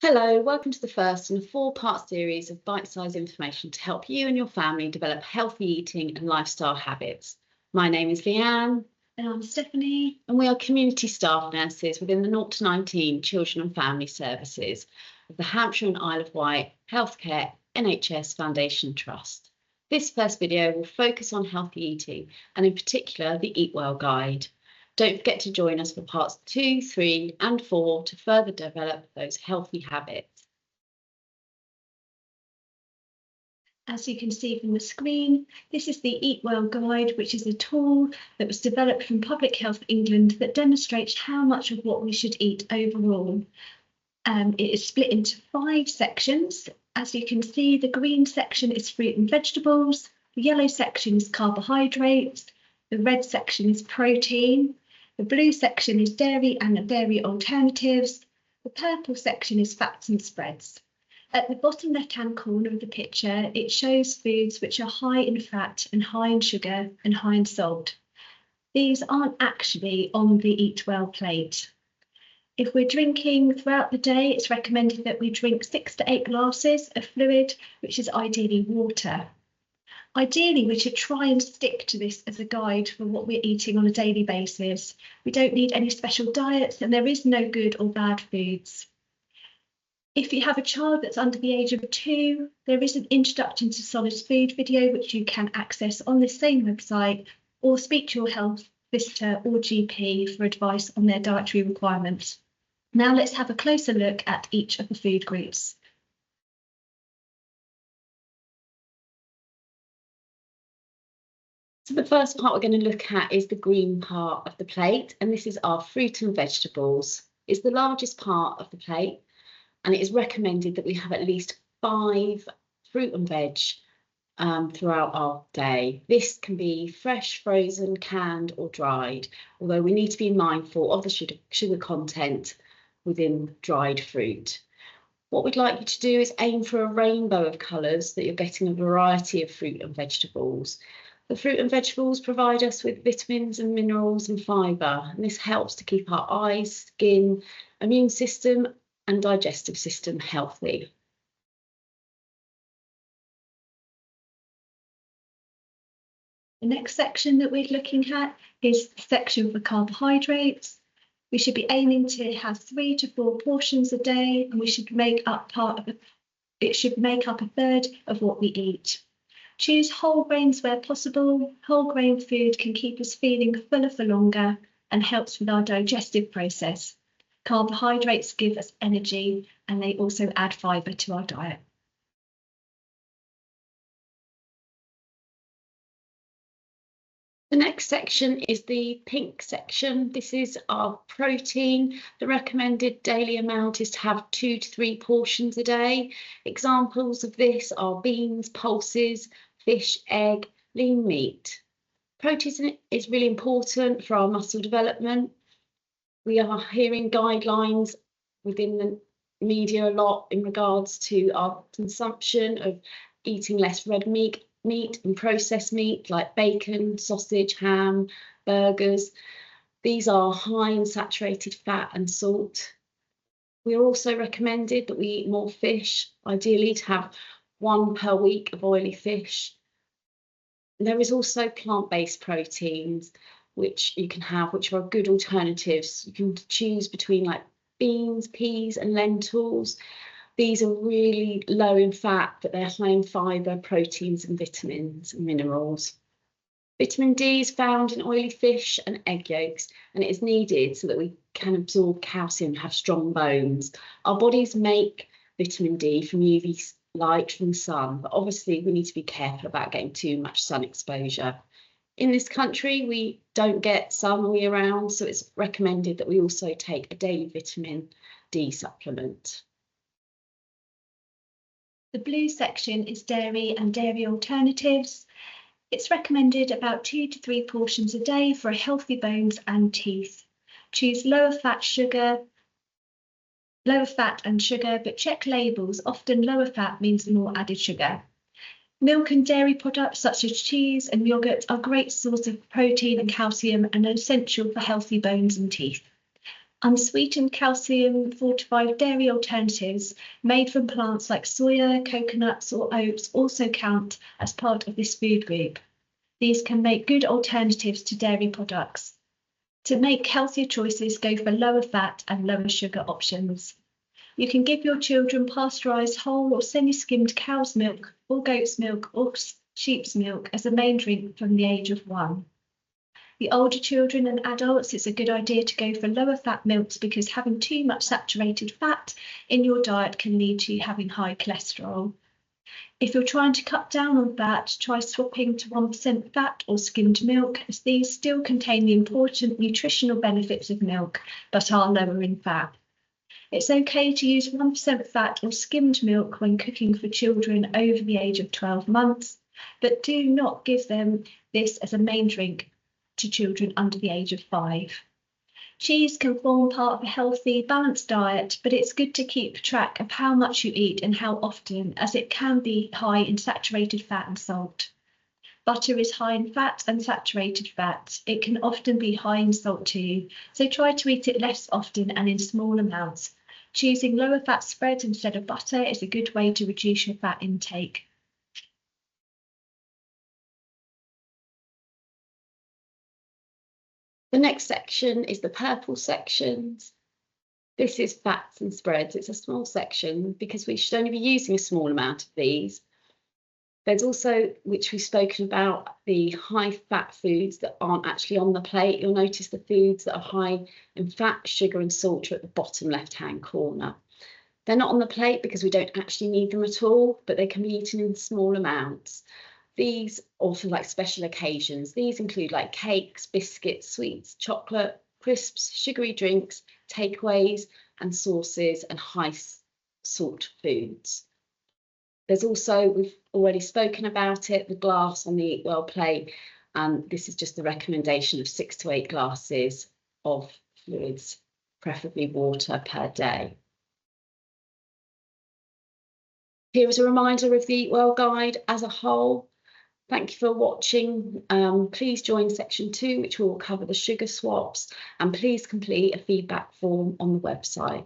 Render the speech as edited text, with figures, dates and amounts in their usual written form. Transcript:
Hello, welcome to the first in a four-part series of bite-sized information to help you and your family develop healthy eating and lifestyle habits. My name is Leanne. And I'm Stephanie. And we are community staff nurses within the 0 to 19 Children and Family Services of the Hampshire and Isle of Wight Healthcare NHS Foundation Trust. This first video will focus on healthy eating and in particular the Eatwell guide. Don't forget to join us for parts 2, 3 and 4 to further develop those healthy habits. As you can see from the screen, this is the Eatwell guide, which is a tool that was developed from Public Health England that demonstrates how much of what we should eat overall. It is split into 5 sections. As you can see, the green section is fruit and vegetables, the yellow section is carbohydrates, the red section is protein, the blue section is dairy and dairy alternatives. The purple section is fats and spreads. At the bottom left-hand corner of the picture, it shows foods which are high in fat and high in sugar and high in salt. These aren't actually on the Eatwell plate. If we're drinking throughout the day, it's recommended that we drink 6 to 8 glasses of fluid, which is ideally water. Ideally, we should try and stick to this as a guide for what we're eating on a daily basis. We don't need any special diets and there is no good or bad foods. If you have a child that's under the age of 2, there is an introduction to solid food video which you can access on the same website, or speak to your health visitor or GP for advice on their dietary requirements. Now let's have a closer look at each of the food groups. So the first part we're going to look at is the green part of the plate, and this is our fruit and vegetables. It's the largest part of the plate, and it is recommended that we have at least 5 fruit and veg throughout our day. This can be fresh, frozen, canned or dried, although we need to be mindful of the sugar content within dried fruit. What we'd like you to do is aim for a rainbow of colours, that you're getting a variety of fruit and vegetables. The fruit and vegetables provide us with vitamins and minerals and fibre, and this helps to keep our eyes, skin, immune system and digestive system healthy. The next section that we're looking at is the section for carbohydrates. We should be aiming to have 3 to 4 portions a day, and we should make up it should make up a third of what we eat. Choose whole grains where possible. Whole grain food can keep us feeling fuller for longer and helps with our digestive process. Carbohydrates give us energy and they also add fibre to our diet. The next section is the pink section. This is our protein. The recommended daily amount is to have 2 to 3 portions a day. Examples of this are beans, pulses, fish, egg, lean meat. Protein is really important for our muscle development. We are hearing guidelines within the media a lot in regards to our consumption of eating less red meat and processed meat like bacon, sausage, ham, burgers. These are high in saturated fat and salt. We are also recommended that we eat more fish, ideally to have 1 per week of oily fish. There is also plant-based proteins which you can have, which are good alternatives. You can choose between like beans, peas and lentils. These are really low in fat, but they're high in fibre, proteins and vitamins and minerals. Vitamin D is found in oily fish and egg yolks, and it is needed so that we can absorb calcium and have strong bones. Our bodies make vitamin D from UV light from the sun, but obviously we need to be careful about getting too much sun exposure. In this country, we don't get sun all year round, so it's recommended that we also take a daily vitamin D supplement. The blue section is dairy and dairy alternatives. It's recommended about 2 to 3 portions a day for healthy bones and teeth. Choose lower fat and sugar, but check labels. Often lower fat means more added sugar. Milk and dairy products such as cheese and yogurt are a great source of protein and calcium and are essential for healthy bones and teeth. Unsweetened calcium fortified dairy alternatives made from plants like soya, coconuts or oats also count as part of this food group. These can make good alternatives to dairy products. To make healthier choices, go for lower fat and lower sugar options. You can give your children pasteurised whole or semi-skimmed cow's milk or goat's milk or sheep's milk as a main drink from the age of 1. The older children and adults, it's a good idea to go for lower fat milks because having too much saturated fat in your diet can lead to you having high cholesterol. If you're trying to cut down on fat, try swapping to 1% fat or skimmed milk, as these still contain the important nutritional benefits of milk, but are lower in fat. It's okay to use 1% fat or skimmed milk when cooking for children over the age of 12 months, but do not give them this as a main drink to children under the age of 5. Cheese can form part of a healthy, balanced diet, but it's good to keep track of how much you eat and how often, as it can be high in saturated fat and salt. Butter is high in fat and saturated fat. It can often be high in salt too, so try to eat it less often and in small amounts. Choosing lower fat spreads instead of butter is a good way to reduce your fat intake. The next section is the purple sections. This is fats and spreads. It's a small section because we should only be using a small amount of these. There's also, which we've spoken about, the high fat foods that aren't actually on the plate. You'll notice the foods that are high in fat, sugar and salt are at the bottom left-hand corner. They're not on the plate because we don't actually need them at all, but they can be eaten in small amounts. These are for like special occasions. These include like cakes, biscuits, sweets, chocolate, crisps, sugary drinks, takeaways and sauces and high salt foods. There's also, we've already spoken about it, the glass on the Eatwell plate, and this is just the recommendation of 6 to 8 glasses of fluids, preferably water, per day. Here is a reminder of the Eatwell guide as a whole. Thank you for watching. Please join section 2, which will cover the sugar swaps, and please complete a feedback form on the website.